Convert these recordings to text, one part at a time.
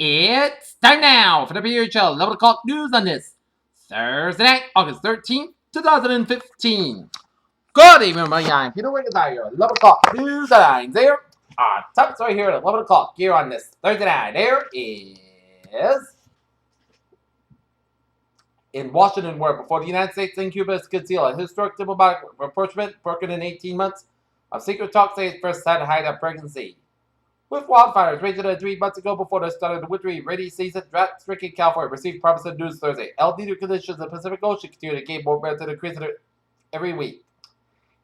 It's time now for the WHL 11 o'clock news on this Thursday night, August 13th, 2015. Good evening, my young people. Wiggins out here. 11 o'clock news headlines there. Our top story here at 11 o'clock here on this Thursday night. There is in Washington, where before the United States and Cuba could seal a historic diplomatic rapprochement broken in 18 months of secret talks they first had to hide a pregnancy. With wildfires raging 3 months ago before the start of the wintry rainy season, drought-stricken California received promising news Thursday. El Nino conditions in the Pacific Ocean continue to gain more momentum and increase every week.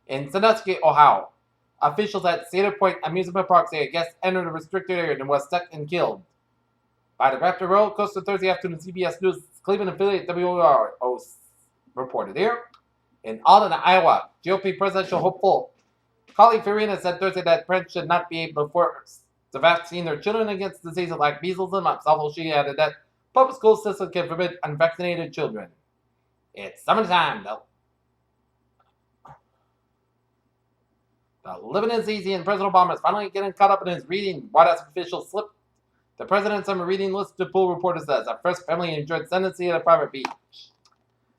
In Sandusky, Ohio, officials at Cedar Point Amusement Park say a guest entered a restricted area and was stuck and killed by the Raptor roller coaster Thursday afternoon. CBS News Cleveland affiliate WORO reported here. In Alden, Iowa, GOP presidential hopeful Carly Fiorina said Thursday that parents should not be able to force the vaccine their children against diseases like measles and mumps, although she added that public school systems can forbid unvaccinated children. It's summertime, though. The living is easy, and President Obama is finally getting caught up in his reading. White House officials slipped the president's summer reading list to pool, reporter says. Our first family enjoyed Tennessee at a private beach.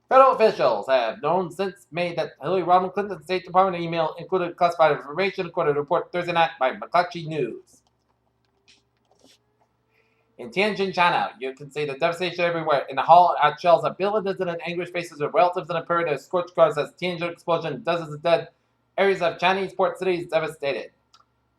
Federal officials have known since May that Hillary Rodham Clinton's State Department email included classified information, according to a report Thursday night by McClatchy News. In Tianjin, China, you can see the devastation everywhere. In the hall at shells, a billions in anguished faces of relatives in a period of scorched cars as Tianjin explosion, dozens of dead, areas of Chinese port cities devastated.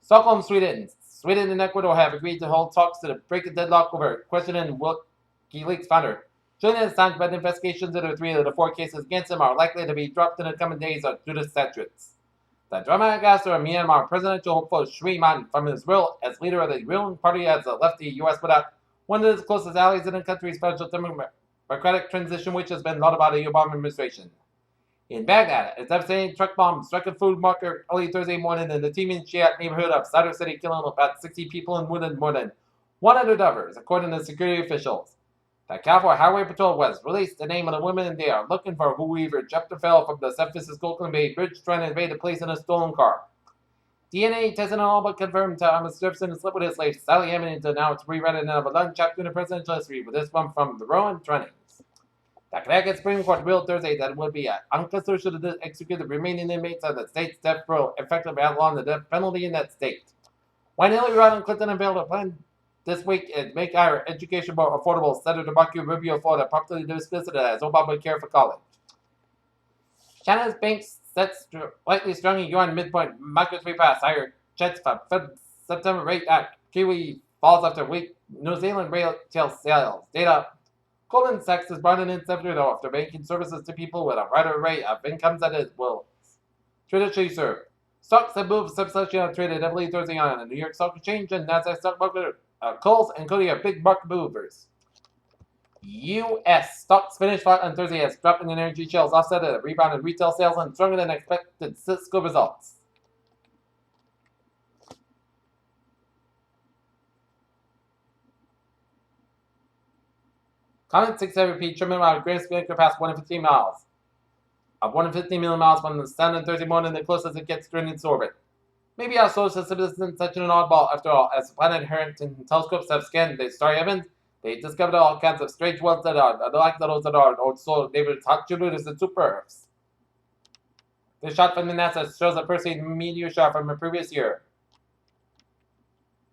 Stockholm, Sweden. Sweden and Ecuador have agreed to hold talks to break a deadlock over questioning WikiLeaks founder. Julian Assange, but investigations into 3 of the 4 cases against him are likely to be dropped in the coming days due to statutes. The dramatic answer of Myanmar presidential hopeful Sri Man from his role as leader of the ruling party has left the U.S. without one of its closest allies in the country's federal democratic transition, which has been lauded by the Obama administration. In Baghdad, a devastating truck bomb struck a food market early Thursday morning in the Timin Shiite neighborhood of Sadr City, killing about 60 people and wounded more than 100 others, according to security officials. The California Highway Patrol was released the name of the women they are looking for who either jumped or fell from the San Francisco Oakland Bay Bridge trying to invade the place in a stolen car. DNA testing all but confirmed Thomas Jefferson slept with his slave Sally Hemingway now it's rewritten of a long chapter in the presidential history, with this one from the Rowan Trunnings. The Connecticut Supreme Court ruled Thursday that it would be unconstitutional to execute the remaining inmates of the state's death row, effectively outlawing the death penalty in that state. When Hillary Rodham Clinton unveiled a plan this week to make higher education more affordable, Senator Marco Rubio of Florida promptly dismissed it as Obamacare for college. China's banks set slightly stronger yuan midpoint. Markets repass higher checks for September rate at Kiwi falls after weak New Zealand retail sales data. Goldman Sachs is running in September after banking services to people with a wider array of incomes that it will traditionally serve. Stocks have moved substantially traded heavily Thursday on the New York Stock Exchange and Nasdaq stock market. Coals and Cody are big market movers. U.S. stocks finished flat on Thursday as dropping energy shells offset a rebound in retail sales and stronger than expected Cisco results. Comet 6 repeat trimming around Grand Spinnaker past 150 miles. Of 150 million miles from the sun on Thursday morning, the closest it gets during its orbit. Maybe our solar system isn't such an oddball after all. As planet Harrington telescopes have scanned the starry heavens, they discovered all kinds of strange ones that are like those that are old solar neighbors, hot Jupiters, and super Earths. The shot from the NASA shows a Perseid meteor shot from a previous year.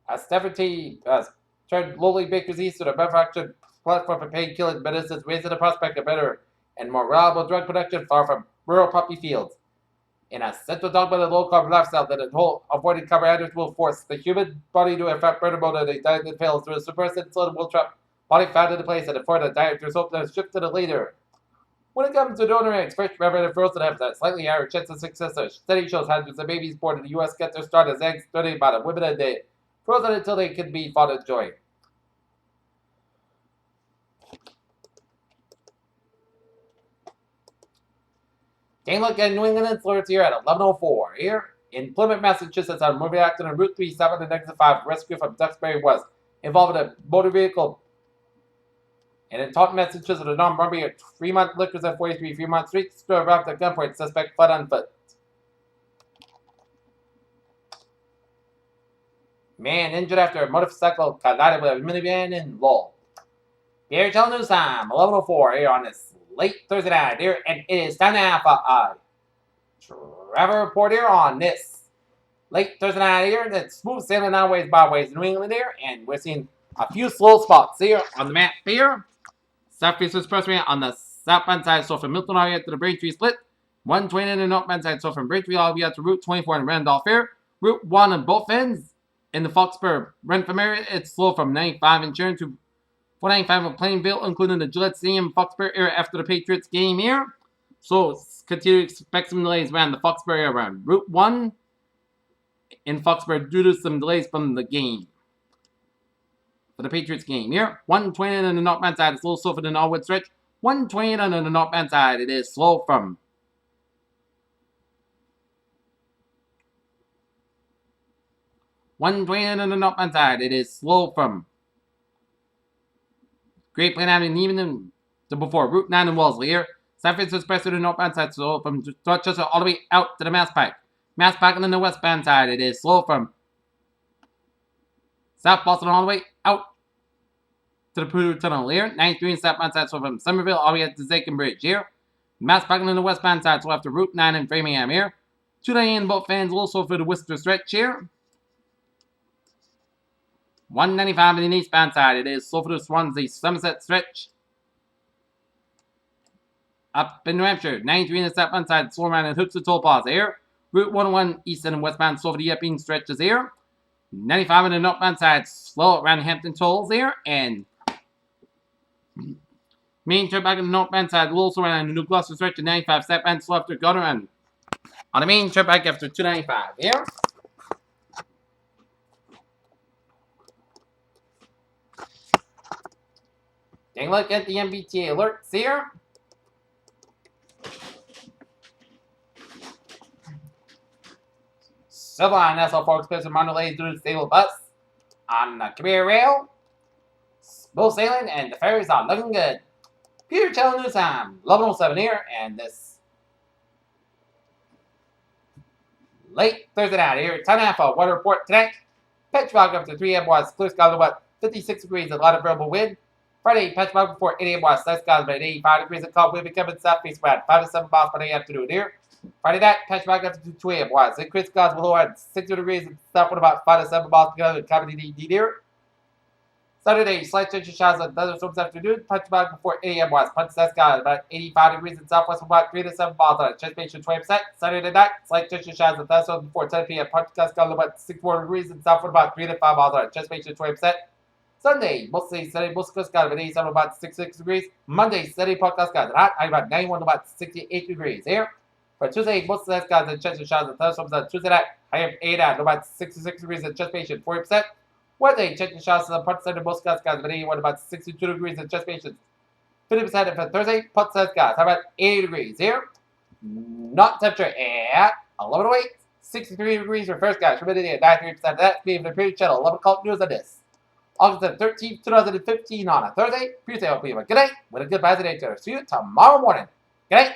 As Stafford has turned lowly bakers east to the manufactured platform for painkilling medicines, raising the prospect of better and more reliable drug production far from rural poppy fields. In a central dogma of the low-carb lifestyle that avoiding carbohydrates will force the human body to a fat burner mode and a diet that fails to suppress insulin will trap body fat into place and afford a diet result that is shifted to later. When it comes to donor eggs, fresh rather than frozen have a slightly higher chance of success. A study shows hundreds of babies born in the U.S. get their start as eggs donated by the women a day, frozen until they can be fought enjoy. Take a look at New England alerts here at 11:04. Here in Plymouth, Massachusetts, on a movie accident on Route 3, 7 and exit 5, rescue from Duxbury was involved in a motor vehicle. And in Taunton, Massachusetts, a non-robbery at Fremont Liquors at 43 Fremont Street, store robbed at gunpoint, suspect fled on foot. Man injured after a motorcycle collided with a minivan in Lowell. Here, tell news time, 11:04 here on this late Thursday night here, and it is time now for a travel report here on this late Thursday night here. That's smooth sailing outways, byways, New England here, and we're seeing a few slow spots here on the map here. Southeast Expressway on the southbound side, so from Milton all the way to the Braintree split. 120 on the northbound side, so from Braintree all the way out to Route 24 in Randolph here. Route 1 on both ends. In the Foxborough Rentham area, it's slow from 95 in Sharon to 495 in Plainville, including the Gillette Stadium Foxborough area after the Patriots game here. So continue to expect some delays around the Foxborough area around Route 1 in Foxborough due to some delays from the game. For the Patriots game here, 120 on the northbound side, it's a little slow for the Norwood stretch. 120 on the northbound side, it is slow from 120 on the northbound side, it is slow from Great Plain Avenue, even to before Route 9 in Wellesley here. San Francisco Express to the northbound side, slow from Dorchester all the way out to the Mass Pike. Mass Pike on the westbound side, it is slow from South Boston all the way out to the Purdue Tunnel here. 93 and southbound side, so from Somerville all the way up to Zakin Bridge here. Mass Pike on the westbound side, so after Route 9 in Framingham here. 298 both fans also for the Worcester stretch here. 195 on the eastbound side, it is slow for the Swansea Somerset stretch. Up in New Hampshire, 93 in the southbound side, slow around and hooks the toll plaza here. Route 101 east and westbound, slow for the Epping stretches here. 95 on the northbound side, slow around Hampton tolls here. And main turnpike on the northbound side, a little slow around the New Gloucester stretch of 95 southbound, slow after Gunner and on the main turnpike after 295 here. Take a look at the MBTA alerts here. Silver Line SL4 Express in Mondelez due to stable bus on the Career Rail. Smooth sailing and the ferries are looking good. Peter Channel News Time, 11:07 here, and this late Thursday night here. Time now for a weather report tonight. Patch fog up to 3 a.m. was clear skies about 56 degrees, a lot of variable wind. Friday, patch fog before 8 a.m. was light skies about 85 degrees, and cold wind becoming southeast wind 5 to 7 miles per day afternoon here. Friday night, patch fog up to 2 a.m. was increased skies below at 60 degrees and south with about 5 to 7 miles per day, coming DD here. Saturday, slight chance of showers on thunderstorms storms afternoon. Punch fog before 8 a.m. was punch sky about 85 degrees in southwest with about 3 to 7 miles on it. Transpiration 20%. Saturday night, slight chance of showers on thunderstorms before 10 p.m. Punch sky about 64 degrees in south with about 3 to 5 miles on it. Transpiration 20%. Sunday, mostly sunny, mostly sky about 87 about 66 degrees. Monday, steady punch sky hot, about 91 about 68 degrees here. For Tuesday, mostly skies and chance of showers on thunderstorms on Tuesday night, high of 8 at about 66 degrees and transpiration 40%. Wednesday, chance of showers on the punch side of most skies, about 81 about 62 degrees and transpiration 50%. And for Thursday, punch side skies, how about 80 degrees here? Not temperature at 11:08, 63 degrees for first guys, humidity at 93%. That's being the previous channel. 11 o'clock news on this. August 13th, 2015 on a Thursday. Tuesday, hope you have a good night with a good positive day. See you tomorrow morning. Good night.